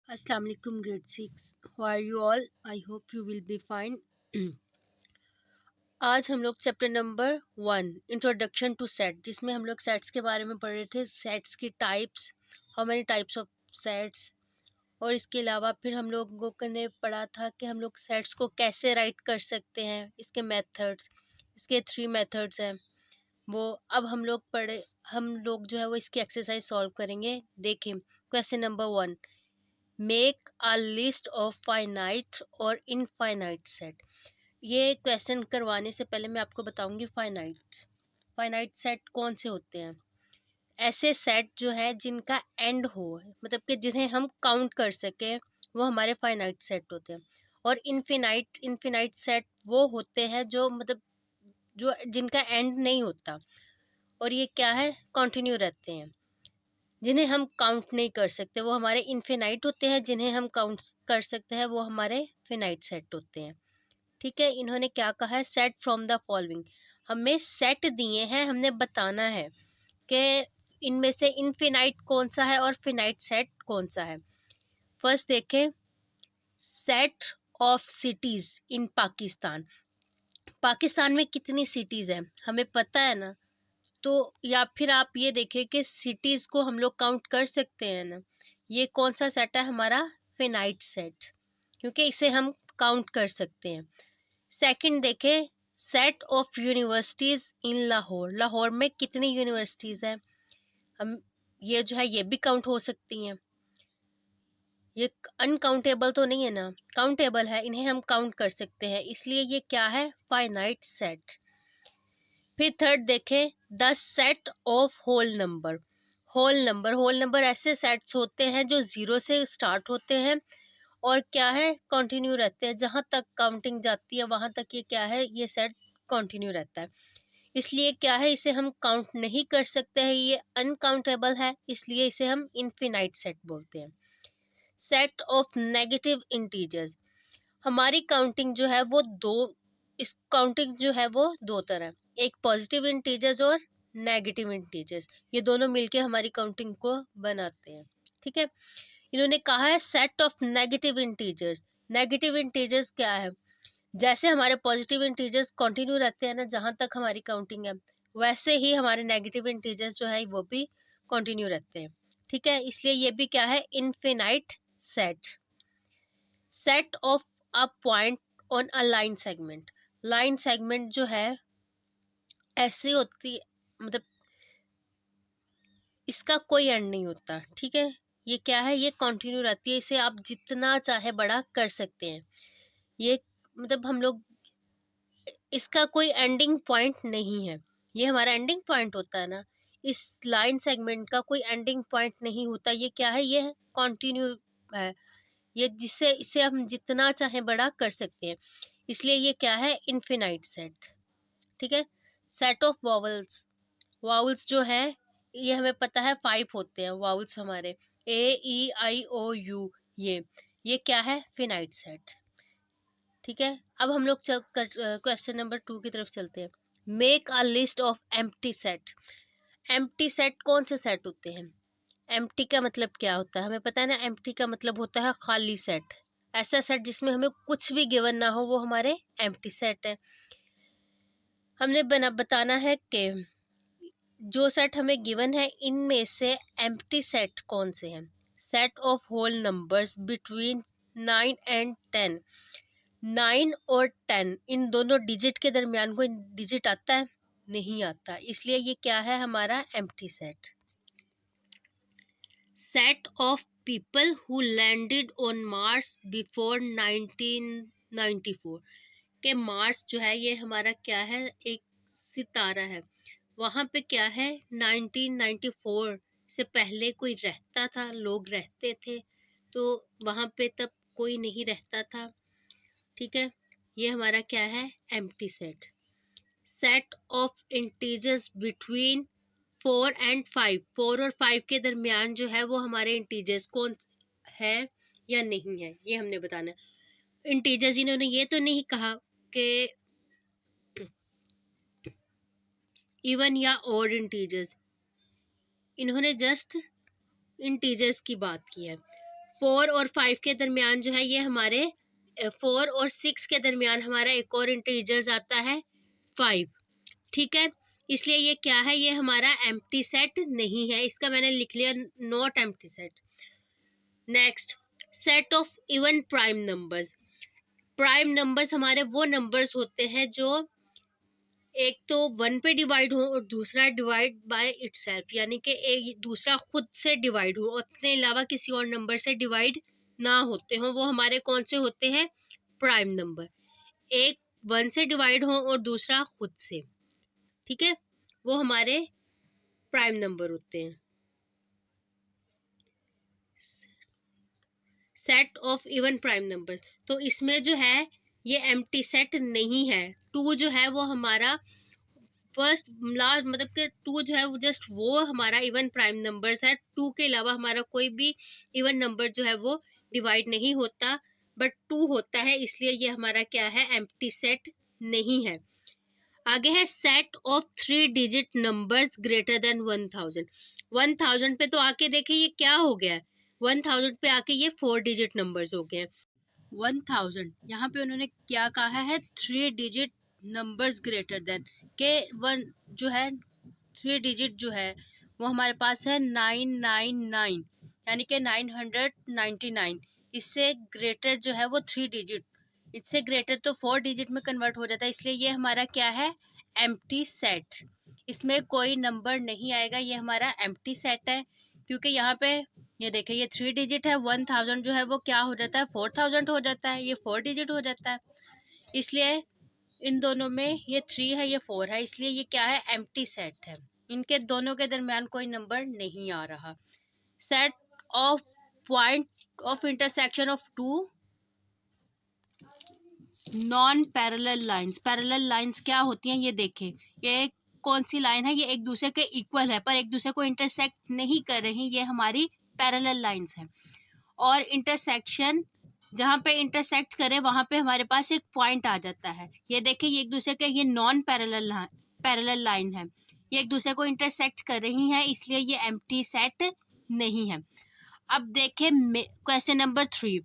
Assalamu alaikum grade 6. How are you all? I hope you will be fine. आज हम लोग chapter number 1 introduction to set, जिसमें हम लोग सेट्स के बारे में पढ़ रहे थे, सेट्स की types, how many types of sets. और इसके अलावा फिर हम लोगों ने पढ़ा था कि हम लोग सेट्स को कैसे राइट कर सकते हैं, इसके मेथड्स, इसके 3 मेथड्स हैं वो। अब हम लोग जो है वो इसकी एक्सरसाइज सॉल्व करेंगे। देखें question number 1, make a list of finite और इनफाइनाइट सेट। ये क्वेश्चन करवाने से पहले मैं आपको बताऊंगी फाइनाइट सेट कौन से होते हैं। ऐसे सेट जो है जिनका एंड हो, मतलब कि जिन्हें हम काउंट कर सके, वो हमारे फाइनाइट सेट होते हैं। और इनफिनाइट सेट वो होते हैं जो मतलब जो जिनका एंड नहीं होता, और ये क्या है, कंटिन्यू रहते हैं। जिन्हें हम काउंट नहीं कर सकते वो हमारे इनफिनाइट होते हैं, जिन्हें हम काउंट कर सकते हैं वो हमारे फिनाइट सेट होते हैं। ठीक है, इन्होंने क्या कहा है, सेट फ्रॉम द फॉलोइंग। हमें सेट दिए हैं, हमने बताना है कि इनमें से इनफिनाइट कौन सा है और फिनाइट सेट कौन सा है। फर्स्ट देखें, set of cities in Pakistan. Pakistan में कितनी सिटीज हैं हमें पता है ना, तो या फिर आप ये देखें कि सिटीज को हम लोग काउंट कर सकते हैं ना। ये कौन सा सेट है, हमारा फिनाइट सेट, क्योंकि इसे हम काउंट कर सकते हैं। सेकंड देखें, set of universities in Lahore. Lahore में कितनी यूनिवर्सिटीज हैं, हम ये जो है ये भी काउंट हो सकती हैं। ये अनकाउंटेबल तो नहीं है ना, काउंटेबल है, इन्हें हम काउंट कर सकते हैं, इसलिए ये क्या है, फाइनाइट सेट। फिर थर्ड देखें, the set of whole number ऐसे सेट्स होते हैं जो 0 से स्टार्ट होते हैं और क्या है, कंटिन्यू रहते हैं। जहां तक काउंटिंग जाती है वहां तक ये क्या है, ये सेट कंटिन्यू रहता है। इसलिए क्या है, इसे हम काउंट नहीं कर सकते हैं, ये अनकाउंटेबल है, इसलिए इसे हम इनफिनाइट सेट बोलते हैं। Set of negative integers. हमारी काउंटिंग जो है वो दो, इस काउंटिंग जो है वो दो तरह, एक पॉजिटिव इंटीजर्स और नेगेटिव इंटीजर्स, ये दोनों मिलके हमारी काउंटिंग को बनाते हैं। ठीक है, इन्होंने कहा है set of negative integers. Negative integers क्या है, जैसे हमारे पॉजिटिव इंटीजर्स कंटिन्यू रहते हैं ना जहां तक हमारी काउंटिंग है, वैसे ही हमारे नेगेटिव इंटीजर्स जो है वो भी कंटिन्यू रहते हैं। ठीक है, इसलिए ये भी क्या है, infinite set. Set of a point on a line segment. Line segment जो है ऐसी होती, मतलब इसका कोई एंड नहीं होता। ठीक है, ये क्या है, ये कंटिन्यू रहती है, इसे आप जितना चाहे बड़ा कर सकते हैं। ये मतलब हम लोग, इसका कोई एंडिंग पॉइंट नहीं है, ये हमारा एंडिंग पॉइंट होता है ना, इस लाइन सेगमेंट का कोई एंडिंग पॉइंट नहीं होता। ये क्या है, ये कंटिन्यू है, ये जिससे इसे हम जितना चाहे बड़ा कर सकते हैं, इसलिए ये क्या है, इनफिनाइट सेट। ठीक है, सेट ऑफ वावल्स। वावल्स जो है ये हमें पता है 5 होते हैं वावल्स हमारे, A E I O U, ये क्या है, फिनाइट सेट। ठीक है, अब हम लोग चल कर क्वेश्चन नंबर 2 की तरफ चलते हैं। Make a list of empty set. Empty set कौन से सेट होते हैं, एम्प्टी का मतलब क्या होता है, हमें पता है ना, एम्प्टी का मतलब होता है खाली सेट। ऐसा सेट जिसमें हमें कुछ भी गिवन ना हो वो हमारे एम्प्टी सेट है। हमने बताना है कि जो सेट हमें गिवन है इनमें से एम्प्टी सेट कौन से हैं। Set of whole numbers between 9 and 10। 9 और 10 इन दोनों डिजिट के दरमियान कोई डिजिट आता है, नहीं आता, इसलिए ये क्या है, हमारा empty set. Set of people who landed on Mars before 1994। के मार्स जो है ये हमारा क्या है, एक सितारा है, वहां पे क्या है, 1994 से पहले कोई रहता था, लोग रहते थे, तो वहां पे तब कोई नहीं रहता था। ठीक है, ये हमारा क्या है, empty set. Set of integers between 4 and 5। 4 और 5 के दरमियान जो है वो हमारे इंटीजर्स कौन है या नहीं है, ये हमने बताना है। इंटीजर्स इन्होंने ये तो नहीं कहा कि इवन या ऑड इंटीजर्स, इन्होंने जस्ट इंटीजर्स की बात की है। 4 और 5 के दरमियान जो है ये हमारे 4 और 6 के दरमियान हमारा एक और इंटीजर्स आता है 5। ठीक है, इसलिए ये क्या है, ये हमारा एम्प्टी सेट नहीं है, इसका मैंने लिख लिया not empty set. Next, set of even prime numbers. Prime numbers हमारे वो नंबर्स होते हैं जो एक तो 1 पे डिवाइड हो और दूसरा डिवाइड बाय इटसेल्फ, यानी कि एक दूसरा खुद से डिवाइड हो, अपने अलावा किसी और नंबर से डिवाइड ना होते हो, वो हमारे कौन से होते हैं, प्राइम नंबर। एक 1 से डिवाइड हो और दूसरा खुद से, ठीक है, वो हमारे प्राइम नंबर होते हैं। Set of even prime number, तो इसमें जो है ये एम्प्टी सेट नहीं है। 2 जो है वो हमारा फर्स्ट लास्ट, मतलब कि 2 जो है वो जस्ट वो हमारा इवन प्राइम नंबर्स है। 2 के अलावा हमारा कोई भी इवन नंबर जो है वो डिवाइड नहीं होता, बट 2 होता है, इसलिए ये हमारा क्या है, एम्प्टी सेट नहीं है। आगे है set of 3 digit numbers greater than 1000। 1000 पे तो आके देखे ये क्या हो गया, 1000 पे आके ये 4 डिजिट नंबर्स हो गए। 1000 यहाँ पे उन्होंने क्या कहा है, 3 डिजिट नंबर्स ग्रेटर देन के वन जो है 3 डिजिट जो है वो हमारे पास है 999, यानी कि 999। इससे ग्रेटर जो है वो 3 डिजिट, इससे ग्रेटर तो 4 डिजिट में कन्वर्ट हो जाता है, इसलिए ये हमारा क्या है, एम्प्टी सेट। इसमें कोई नंबर नहीं आएगा, ये हमारा एम्प्टी सेट है, क्योंकि यहाँ पे ये देखिए ये 3 डिजिट है, 1000 जो है वो क्या हो जाता है, 4000 हो जाता है, ये 4 डिजिट हो जाता है, इसलिए इन दोनों में ये 3 है, ये 4 है, इसलिए ये क्या है, एम्प्टी सेट है। इनके दोनों के दरमियान कोई नंबर नहीं आ रहा। Set of point of intersection of two non parallel lines. Parallel lines क्या होती हैं, ये देखें, ये कौन सी लाइन है, ये एक दूसरे के इक्वल है पर एक दूसरे को इंटरसेक्ट नहीं कर रही, ये हमारी पैरेलल लाइंस है। और इंटरसेक्शन, जहाँ पे इंटरसेक्ट करे वहां पे हमारे पास एक पॉइंट आ जाता है, ये देखिए ये एक दूसरे के, ये नॉन पैरेलल लाइन है, ये एक दूसरे को इंटरसेक्ट कर रही हैं, इसलिए ये एम्प्टी सेट नहीं है। अब देखें question number 3,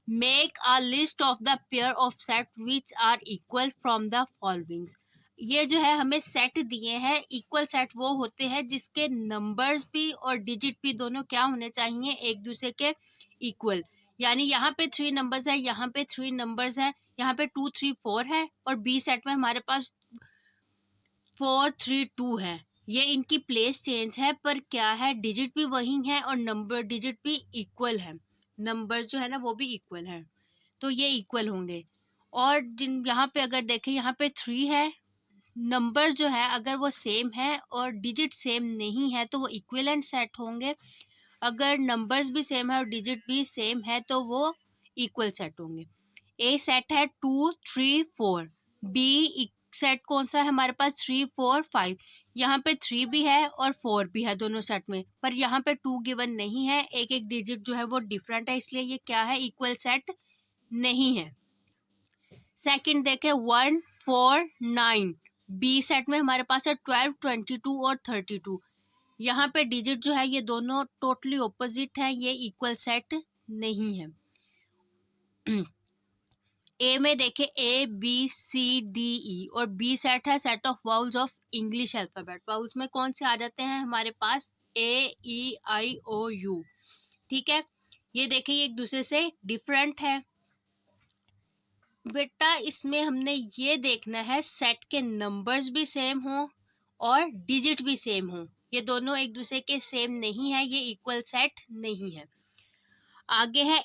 make a list of the pair of set which are equal from the followings. ये जो है हमें सेट दिए हैं, इक्वल सेट वो होते हैं जिसके नंबर्स भी और डिजिट भी दोनों क्या होने चाहिए, एक दूसरे के इक्वल। यानी यहाँ पे 3 नंबर्स है, यहाँ पे 3 नंबर्स है, यहाँ पे 2 3 4 है, और बी सेट में हमारे पास 4 3 2 है। ये इनकी प्लेस चेंज है, पर क्या है, डिजिट भी वही है और नंबर डिजिट भी इक्वल है, नंबर्स जो है ना वो भी इक्वल है, तो ये इक्वल होंगे। और जिन यहाँ पे अगर देखें, यहाँ पे 3 है, नंबर जो है अगर वो सेम है और डिजिट सेम नहीं है तो वो इक्विवेलेंट सेट होंगे, अगर नंबर्स भी सेम है और डिजिट भी सेम है तो वो इक्वल सेट होंगे। ए सेट है 2 3 4, बी सेट कौन सा है हमारे पास, 3 4 5। यहाँ पे 3 भी है और 4 भी है दोनों सेट में, पर यहाँ पे 2 गिवन नहीं है, एक एक डिजिट जो है वो डिफरेंट है, इसलिए ये क्या है, इक्वल सेट नहीं है। सेकंड देखे 1 4 9, बी सेट में हमारे पास है 12 22 और 32। यहाँ पे डिजिट जो है ये दोनों टोटली ऑपोजिट है, ये इक्वल सेट नहीं है। ए में देखे A B C D E, और बी सेट है set of vowels of English alphabet. Vowels में कौन से आ जाते हैं हमारे पास, ए ई आई ओ यू, ठीक है। ये देखिए ये एक दूसरे से डिफरेंट है बेटा, इसमें हमने ये देखना है सेट के नंबर्स भी सेम हो और डिजिट भी सेम हो, ये दोनों एक दूसरे के सेम नहीं है, ये इक्वल सेट नहीं है। आगे है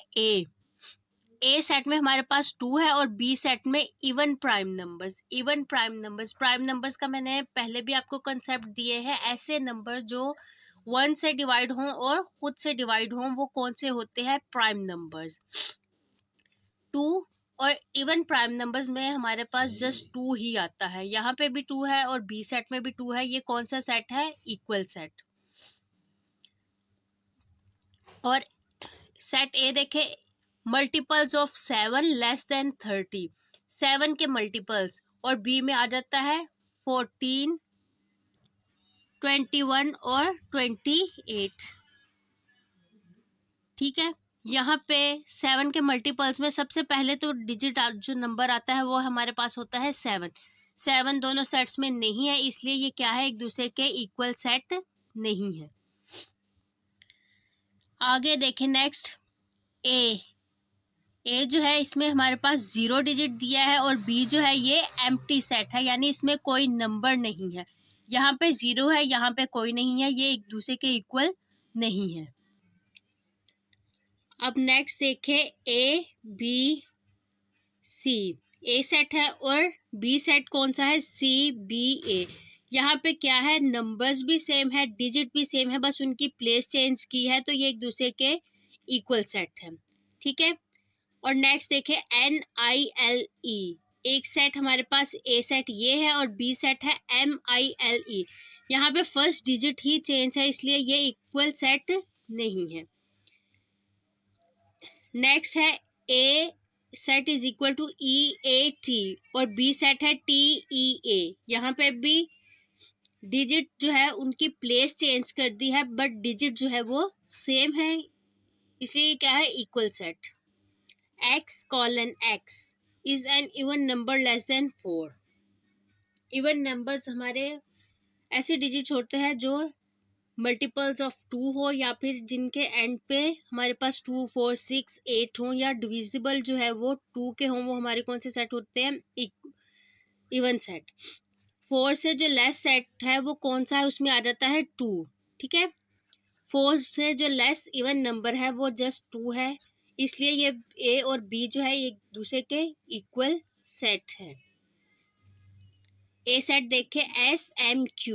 ए सेट में हमारे पास 2 है और बी सेट में even prime numbers. Even prime numbers का मैंने पहले भी आपको कंसेप्ट दिए हैं, ऐसे नंबर जो 1 से डिवाइड हों और खुद से डिवाइड हों वो कौन से होते हैं, प्राइम नंबर्स। 2 और इवन प्राइम नंबर्स में हमारे पास जस्ट 2 ही आता है, यहाँ पे भी 2 है और बी सेट में भी 2 है, ये कौन सा सेट है, इक्वल सेट। और सेट ए देखे, मल्टीपल्स ऑफ 7 लेस देन 30, 7 के मल्टीपल्स, और बी में आ जाता है 14 21 और 28, ठीक है। यहाँ पे 7 के मल्टीपल्स में सबसे पहले तो डिजिट जो नंबर आता है वो हमारे पास होता है 7। 7 दोनों सेट्स में नहीं है, इसलिए ये क्या है, एक दूसरे के इक्वल सेट नहीं है। आगे देखें नेक्स्ट, ए जो है इसमें हमारे पास 0 डिजिट दिया है और बी जो है ये एम्प्टी सेट है, यानी इसमें कोई नंबर नहीं है। यहाँ पे 0 है, यहाँ पे कोई नहीं है, ये एक दूसरे के इक्वल नहीं है। अब नेक्स्ट देखें, A B C, A set है और बी सेट कौन सा है, सी बी ए। यहाँ पे क्या है, नंबर्स भी सेम है, डिजिट भी सेम है, बस उनकी प्लेस चेंज की है, तो ये एक दूसरे के इक्वल सेट है। ठीक है। और नेक्स्ट देखें, NILE, एक सेट हमारे पास ए सेट ये है और बी सेट है MILE। यहाँ पे फर्स्ट डिजिट ही चेंज है, इसलिए ये इक्वल सेट नहीं है। नेक्स्ट है, A set is equal to EAT और बी सेट है TEA। यहाँ पे भी डिजिट जो है उनकी प्लेस चेंज कर दी है, बट डिजिट जो है वो सेम है, इसलिए क्या है, equal set. X:X is an even number less than 4। Even numbers हमारे ऐसे डिजिट होते हैं जो मल्टीपल्स ऑफ 2 हो, या फिर जिनके एंड पे हमारे पास 2, 4, 6, 8 हो, या डिविजिबल जो है वो 2 के हों, वो हमारे कौन से सेट होते हैं, इवन सेट। 4 से जो लेस सेट है वो कौन सा है, उसमें आ जाता है 2। ठीक है। 4 से जो लेस इवन नंबर है वो जस्ट 2 है, इसलिए ये ए और बी जो है एक दूसरे के इक्वल सेट है। ए सेट देखे SMQ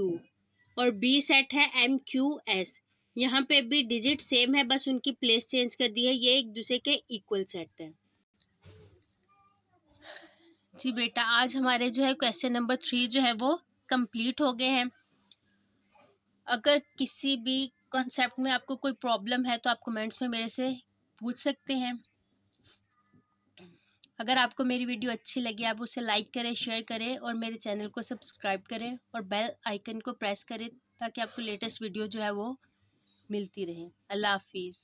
और बी सेट है MQS। यहाँ पे भी डिजिट सेम है, बस उनकी प्लेस चेंज कर दी है, ये एक दूसरे के इक्वल सेट है। जी बेटा, आज हमारे जो है क्वेश्चन नंबर 3 जो है वो कंप्लीट हो गए हैं। अगर किसी भी कॉन्सेप्ट में आपको कोई प्रॉब्लम है तो आप कमेंट्स में मेरे से पूछ सकते हैं। अगर आपको मेरी वीडियो अच्छी लगी, आप उसे लाइक करें, शेयर करें और मेरे चैनल को सब्सक्राइब करें और बेल आइकन को प्रेस करें, ताकि आपको लेटेस्ट वीडियो जो है वो मिलती रहे। अल्लाह हाफिज़।